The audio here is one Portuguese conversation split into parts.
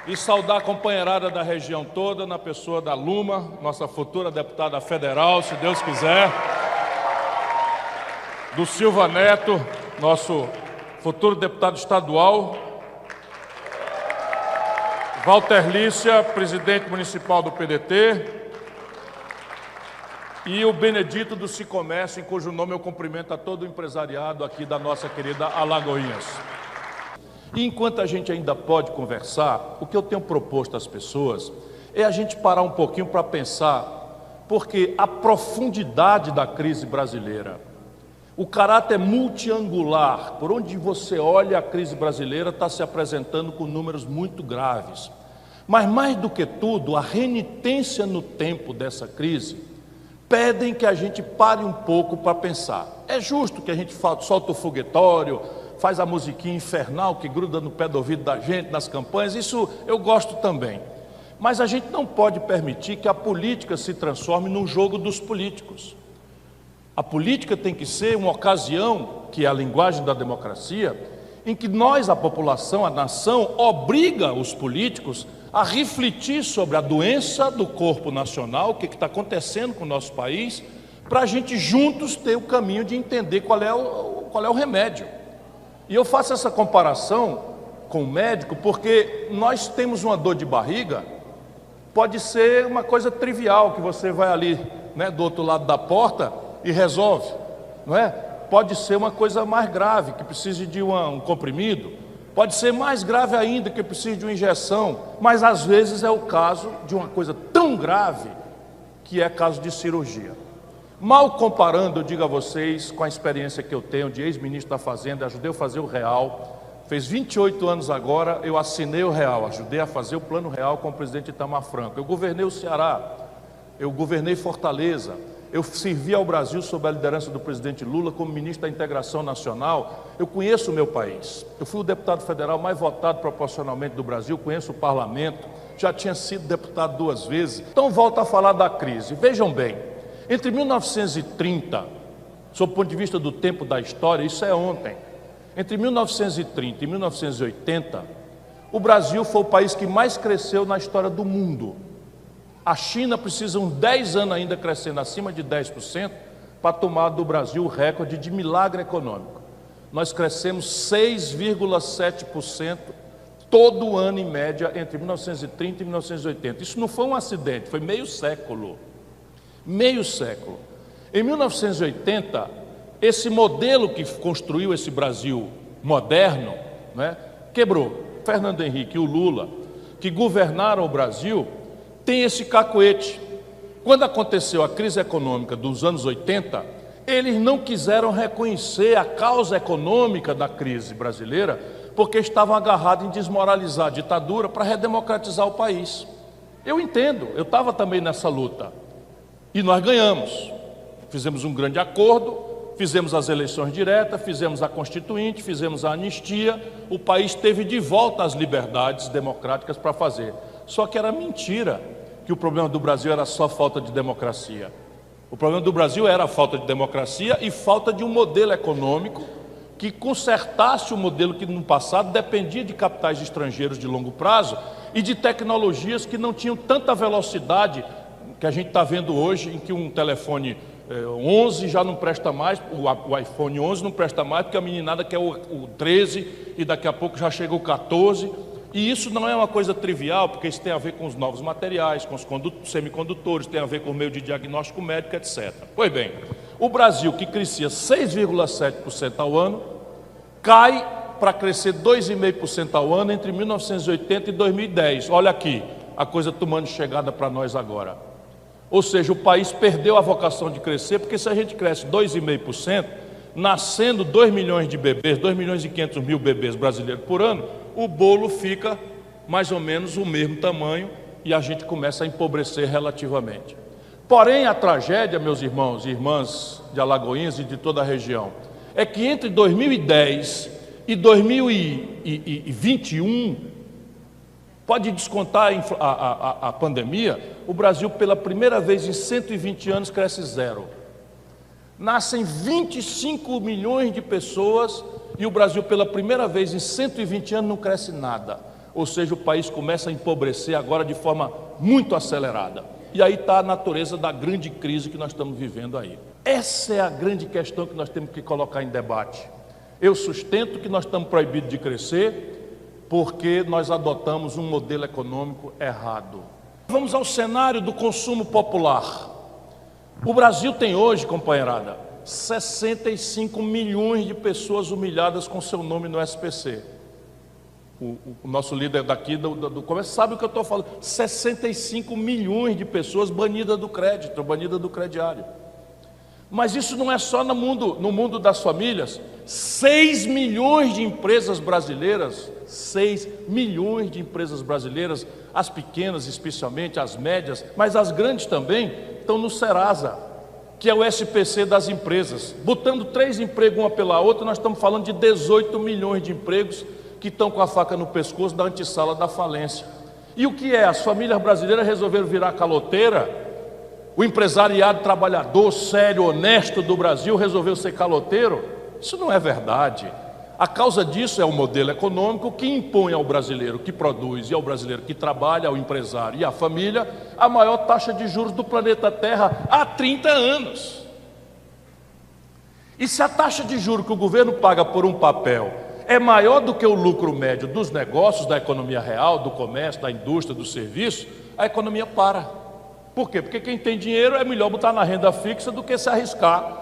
E saudar a companheirada da região toda, na pessoa da Luma, nossa futura deputada federal, se Deus quiser, do Silva Neto, nosso futuro deputado estadual, Walter Lícia, presidente municipal do PDT, e o Benedito do Sicomércio, em cujo nome eu cumprimento a todo o empresariado aqui da nossa querida Alagoinhas. E enquanto a gente ainda pode conversar, o que eu tenho proposto às pessoas é a gente parar um pouquinho para pensar, porque a profundidade da crise brasileira, o caráter multiangular, por onde você olha a crise brasileira está se apresentando com números muito graves. Mas mais do que tudo, a renitência no tempo dessa crise pedem que a gente pare um pouco para pensar. É justo que a gente solta o foguetório, faz a musiquinha infernal que gruda no pé do ouvido da gente nas campanhas, isso eu gosto também. Mas a gente não pode permitir que a política se transforme num jogo dos políticos. A política tem que ser uma ocasião, que é a linguagem da democracia, em que nós, a população, a nação, obriga os políticos a refletir sobre a doença do corpo nacional, o que está acontecendo com o nosso país, para a gente juntos ter o caminho de entender qual é o remédio. E eu faço essa comparação com o médico porque nós temos uma dor de barriga, pode ser uma coisa trivial, que você vai ali, né, do outro lado da porta e resolve, não é? Pode ser uma coisa mais grave, que precise de um comprimido, pode ser mais grave ainda, que precise de uma injeção, mas às vezes é o caso de uma coisa tão grave, que é caso de cirurgia. Mal comparando, eu digo a vocês, com a experiência que eu tenho de ex-ministro da Fazenda, ajudei a fazer o Real, fez 28 anos agora, eu assinei o Real, ajudei a fazer o Plano Real com o presidente Itamar Franco. Eu governei o Ceará, eu governei Fortaleza, eu servi ao Brasil sob a liderança do presidente Lula como ministro da Integração Nacional, eu conheço o meu país, eu fui o deputado federal mais votado proporcionalmente do Brasil, conheço o parlamento, já tinha sido deputado 2 vezes. Então volto a falar da crise. Vejam bem, entre 1930, sob o ponto de vista do tempo da história, isso é ontem, entre 1930 e 1980, o Brasil foi o país que mais cresceu na história do mundo. A China precisa uns 10 anos ainda crescendo acima de 10% para tomar do Brasil o recorde de milagre econômico. Nós crescemos 6,7% todo ano em média entre 1930 e 1980. Isso não foi um acidente, foi meio século. Meio século. Em 1980, esse modelo que construiu esse Brasil moderno, né, quebrou. Fernando Henrique e o Lula, que governaram o Brasil, tem esse cacoete. Quando aconteceu a crise econômica dos anos 80, eles não quiseram reconhecer a causa econômica da crise brasileira, porque estavam agarrados em desmoralizar a ditadura para redemocratizar o país. Eu entendo, eu estava também nessa luta. E nós ganhamos, fizemos um grande acordo, fizemos as eleições diretas, fizemos a Constituinte, fizemos a anistia, o país teve de volta as liberdades democráticas para fazer. Só que era mentira que o problema do Brasil era só falta de democracia. O problema do Brasil era a falta de democracia e falta de um modelo econômico que consertasse o modelo que no passado dependia de capitais estrangeiros de longo prazo e de tecnologias que não tinham tanta velocidade que a gente está vendo hoje, em que um telefone 11 já não presta mais, o iPhone 11 não presta mais, porque a meninada quer o 13 e daqui a pouco já chega o 14. E isso não é uma coisa trivial, porque isso tem a ver com os novos materiais, com os semicondutores, tem a ver com o meio de diagnóstico médico, etc. Pois bem, o Brasil, que crescia 6,7% ao ano, cai para crescer 2,5% ao ano entre 1980 e 2010. Olha aqui, a coisa tomando chegada para nós agora. Ou seja, o país perdeu a vocação de crescer, porque se a gente cresce 2,5%, nascendo 2 milhões de bebês, 2 milhões e 500 mil bebês brasileiros por ano, o bolo fica mais ou menos o mesmo tamanho e a gente começa a empobrecer relativamente. Porém, a tragédia, meus irmãos e irmãs de Alagoinhas e de toda a região, é que entre 2010 e 2021, Pode descontar a pandemia, o Brasil, pela primeira vez em 120 anos, cresce zero. Nascem 25 milhões de pessoas e o Brasil, pela primeira vez em 120 anos, não cresce nada. Ou seja, o país começa a empobrecer agora de forma muito acelerada. E aí está a natureza da grande crise que nós estamos vivendo aí. Essa é a grande questão que nós temos que colocar em debate. Eu sustento que nós estamos proibidos de crescer porque nós adotamos um modelo econômico errado. Vamos ao cenário do consumo popular. O Brasil tem hoje, companheirada, 65 milhões de pessoas humilhadas com seu nome no SPC. O nosso líder daqui do comércio sabe o que eu estou falando. 65 milhões de pessoas banidas do crédito, banidas do crediário. Mas isso não é só no mundo das famílias. 6 milhões de empresas brasileiras, 6 milhões de empresas brasileiras, as pequenas especialmente, as médias, mas as grandes também, estão no Serasa, que é o SPC das empresas. Botando 3 empregos uma pela outra, nós estamos falando de 18 milhões de empregos que estão com a faca no pescoço da antessala da falência. E o que é? As famílias brasileiras resolveram virar caloteira? O empresariado trabalhador, sério, honesto do Brasil resolveu ser caloteiro? Isso não é verdade. A causa disso é o modelo econômico que impõe ao brasileiro que produz e ao brasileiro que trabalha, ao empresário e à família, a maior taxa de juros do planeta Terra há 30 anos. E se a taxa de juros que o governo paga por um papel é maior do que o lucro médio dos negócios, da economia real, do comércio, da indústria, do serviço, a economia para. Por quê? Porque quem tem dinheiro é melhor botar na renda fixa do que se arriscar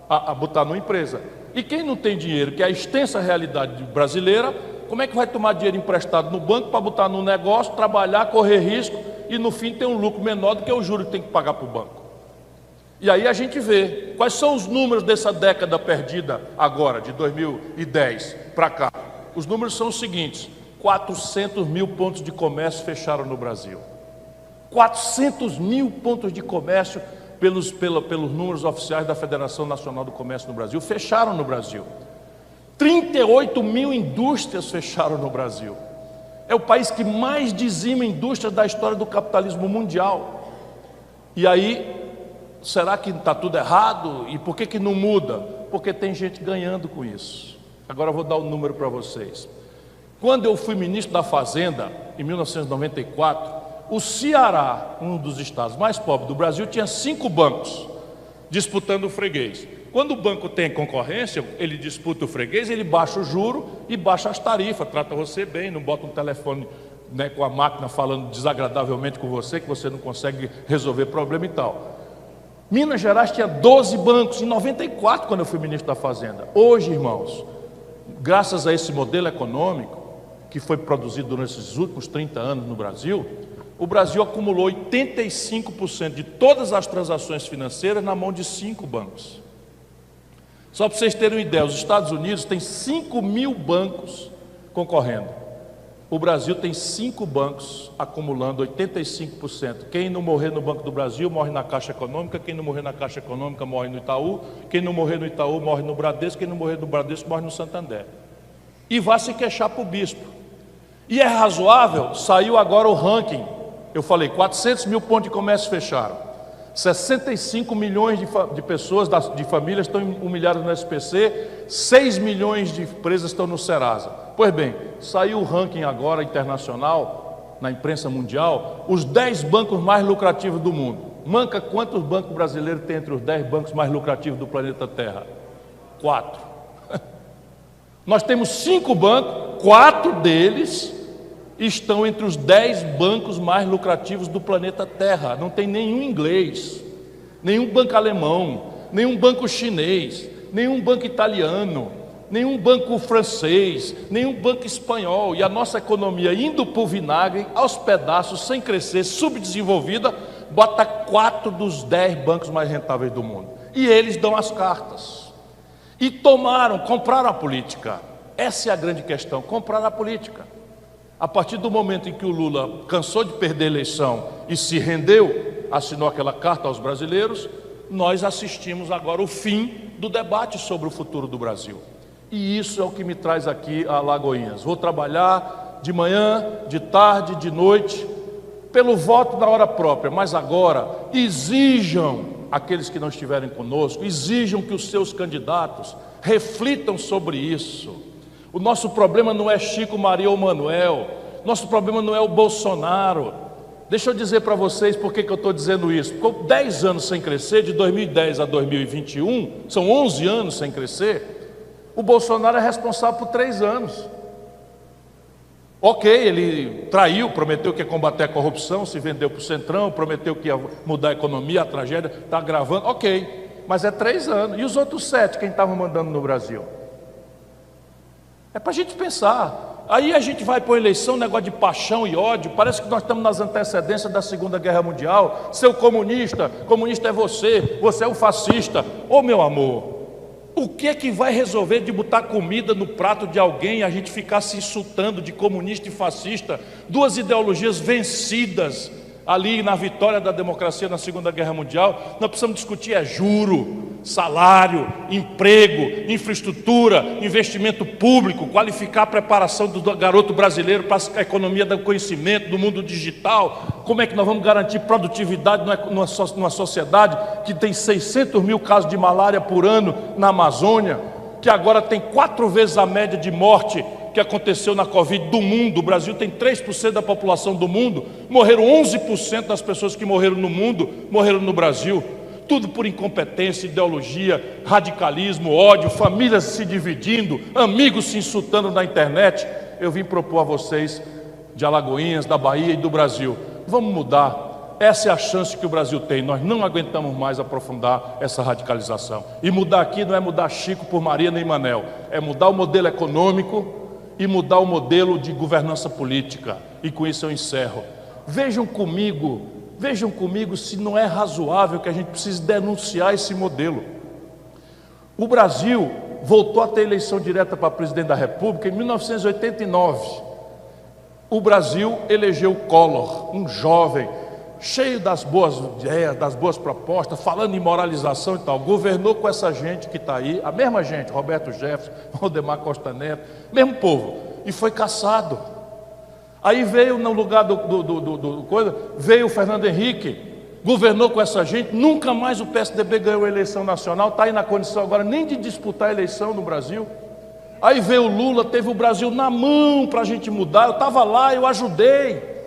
a botar numa empresa. E quem não tem dinheiro, que é a extensa realidade brasileira, como é que vai tomar dinheiro emprestado no banco para botar no negócio, trabalhar, correr risco e no fim ter um lucro menor do que o juro que tem que pagar para o banco? E aí a gente vê quais são os números dessa década perdida agora, de 2010 para cá. Os números são os seguintes: 400 mil pontos de comércio fecharam no Brasil. 400 mil pontos de comércio, pelos números oficiais da Federação Nacional do Comércio no Brasil, fecharam no Brasil. 38 mil indústrias fecharam no Brasil. É o país que mais dizima indústrias da história do capitalismo mundial. E aí, será que está tudo errado? E por que não muda? Porque tem gente ganhando com isso. Agora eu vou dar um número para vocês. Quando eu fui ministro da Fazenda, em 1994, o Ceará, um dos estados mais pobres do Brasil, tinha 5 bancos disputando o freguês. Quando o banco tem concorrência, ele disputa o freguês, ele baixa o juro e baixa as tarifas, trata você bem, não bota um telefone, né, com a máquina falando desagradavelmente com você, que você não consegue resolver problema e tal. Minas Gerais tinha 12 bancos, em 94, quando eu fui ministro da Fazenda. Hoje, irmãos, graças a esse modelo econômico, que foi produzido durante esses últimos 30 anos no Brasil, o Brasil acumulou 85% de todas as transações financeiras na mão de 5 bancos. Só para vocês terem uma ideia, os Estados Unidos têm 5 mil bancos concorrendo. O Brasil tem 5 bancos acumulando 85%. Quem não morrer no Banco do Brasil morre na Caixa Econômica, quem não morrer na Caixa Econômica morre no Itaú, quem não morrer no Itaú morre no Bradesco, quem não morrer no Bradesco morre no Santander. E vai se queixar para o bispo. E é razoável? Saiu agora o ranking. Eu falei, 400 mil pontos de comércio fecharam. 65 milhões de pessoas, de famílias estão humilhadas no SPC, 6 milhões de empresas estão no Serasa. Pois bem, saiu o ranking agora internacional, na imprensa mundial, os 10 bancos mais lucrativos do mundo. Manca, quantos bancos brasileiros tem entre os 10 bancos mais lucrativos do planeta Terra? 4. Nós temos 5 bancos, 4 deles estão entre os 10 bancos mais lucrativos do planeta Terra. Não tem nenhum inglês, nenhum banco alemão, nenhum banco chinês, nenhum banco italiano, nenhum banco francês, nenhum banco espanhol. E a nossa economia indo para o vinagre, aos pedaços, sem crescer, subdesenvolvida, bota 4 dos 10 bancos mais rentáveis do mundo. E eles dão as cartas. E compraram a política. Essa é a grande questão, compraram a política. A partir do momento em que o Lula cansou de perder a eleição e se rendeu, assinou aquela carta aos brasileiros, nós assistimos agora o fim do debate sobre o futuro do Brasil. E isso é o que me traz aqui a Alagoinhas. Vou trabalhar de manhã, de tarde, de noite, pelo voto na hora própria, mas agora exijam, aqueles que não estiverem conosco, exijam que os seus candidatos reflitam sobre isso. O nosso problema não é Chico, Maria ou Manuel, nosso problema não é o Bolsonaro. Deixa eu dizer para vocês por que eu estou dizendo isso. Ficou 10 anos sem crescer, de 2010 a 2021, são 11 anos sem crescer. O Bolsonaro é responsável por 3 anos. Ok, ele traiu, prometeu que ia combater a corrupção, se vendeu para o Centrão, prometeu que ia mudar a economia, a tragédia, está agravando, ok, mas é 3 anos. E os outros 7, quem estava mandando no Brasil? É para a gente pensar. Aí a gente vai para a eleição, negócio de paixão e ódio, parece que nós estamos nas antecedências da Segunda Guerra Mundial. Seu comunista, comunista é você é o fascista. Ô meu amor, o que é que vai resolver de botar comida no prato de alguém e a gente ficar se insultando de comunista e fascista? Duas ideologias vencidas ali na vitória da democracia na Segunda Guerra Mundial. Nós precisamos discutir juro, salário, emprego, infraestrutura, investimento público, qualificar a preparação do garoto brasileiro para a economia do conhecimento, do mundo digital. Como é que nós vamos garantir produtividade numa sociedade que tem 600 mil casos de malária por ano na Amazônia, que agora tem 4 vezes a média de morte que aconteceu na Covid do mundo? O Brasil tem 3% da população do mundo, morreram 11% das pessoas que morreram no mundo, morreram no Brasil. Tudo por incompetência, ideologia, radicalismo, ódio, famílias se dividindo, amigos se insultando na internet. Eu vim propor a vocês, de Alagoinhas, da Bahia e do Brasil, vamos mudar. Essa é a chance que o Brasil tem. Nós não aguentamos mais aprofundar essa radicalização. E mudar aqui não é mudar Chico por Maria nem Manel, é mudar o modelo econômico e mudar o modelo de governança política. E com isso eu encerro. Vejam comigo se não é razoável que a gente precise denunciar esse modelo. O Brasil voltou a ter eleição direta para presidente da República em 1989. O Brasil elegeu Collor, um jovem, cheio das boas ideias, das boas propostas, falando em moralização e tal. Governou com essa gente que está aí, a mesma gente, Roberto Jefferson, Valdemar Costa Neto, mesmo povo, e foi cassado. Aí veio no lugar veio o Fernando Henrique, governou com essa gente, nunca mais o PSDB ganhou a eleição nacional, está aí na condição agora nem de disputar a eleição no Brasil. Aí veio o Lula, teve o Brasil na mão para a gente mudar, eu estava lá, eu ajudei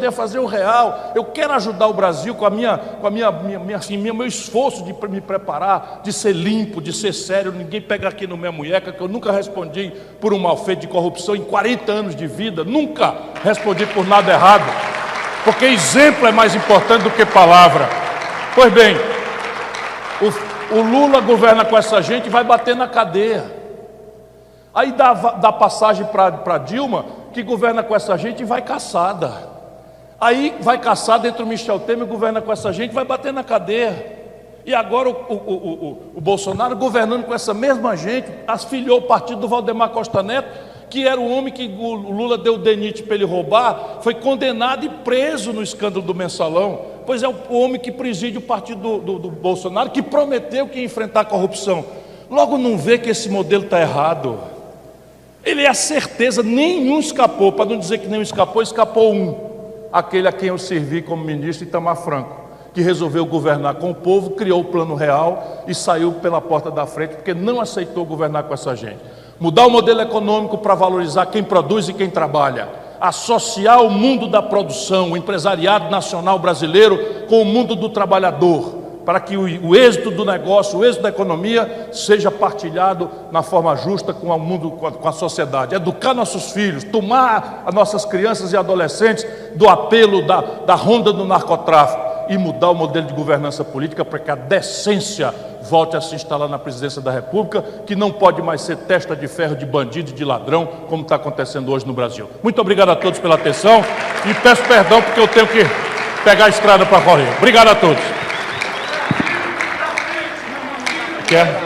a fazer o real. Eu quero ajudar o Brasil com meu esforço de me preparar, de ser limpo, de ser sério. Ninguém pega aqui no minha munheca, que eu nunca respondi por um mal feito de corrupção em 40 anos de vida, nunca respondi por nada errado, porque exemplo é mais importante do que palavra. Pois bem, o Lula governa com essa gente e vai bater na cadeia. Aí dá passagem para Dilma, que governa com essa gente e vai caçada. Aí vai caçada entre o Michel Temer, governa com essa gente e vai bater na cadeia. E agora o Bolsonaro governando com essa mesma gente, afiliou o partido do Valdemar Costa Neto, que era o homem que o Lula deu o DENIT para ele roubar, foi condenado e preso no escândalo do Mensalão. Pois é o homem que preside o partido do Bolsonaro, que prometeu que ia enfrentar a corrupção. Logo não vê que esse modelo está errado. Ele é a certeza, nenhum escapou, para não dizer que nenhum escapou, escapou um, aquele a quem eu servi como ministro, Itamar Franco, que resolveu governar com o povo, criou o Plano Real e saiu pela porta da frente, porque não aceitou governar com essa gente. Mudar o modelo econômico para valorizar quem produz e quem trabalha, associar o mundo da produção, o empresariado nacional brasileiro com o mundo do trabalhador, para que o êxito do negócio, o êxito da economia seja partilhado na forma justa com o mundo, com a sociedade. Educar nossos filhos, tomar as nossas crianças e adolescentes do apelo da ronda do narcotráfico e mudar o modelo de governança política para que a decência volte a se instalar na presidência da República, que não pode mais ser testa de ferro de bandido e de ladrão, como está acontecendo hoje no Brasil. Muito obrigado a todos pela atenção e peço perdão porque eu tenho que pegar a estrada para correr. Obrigado a todos. Quer?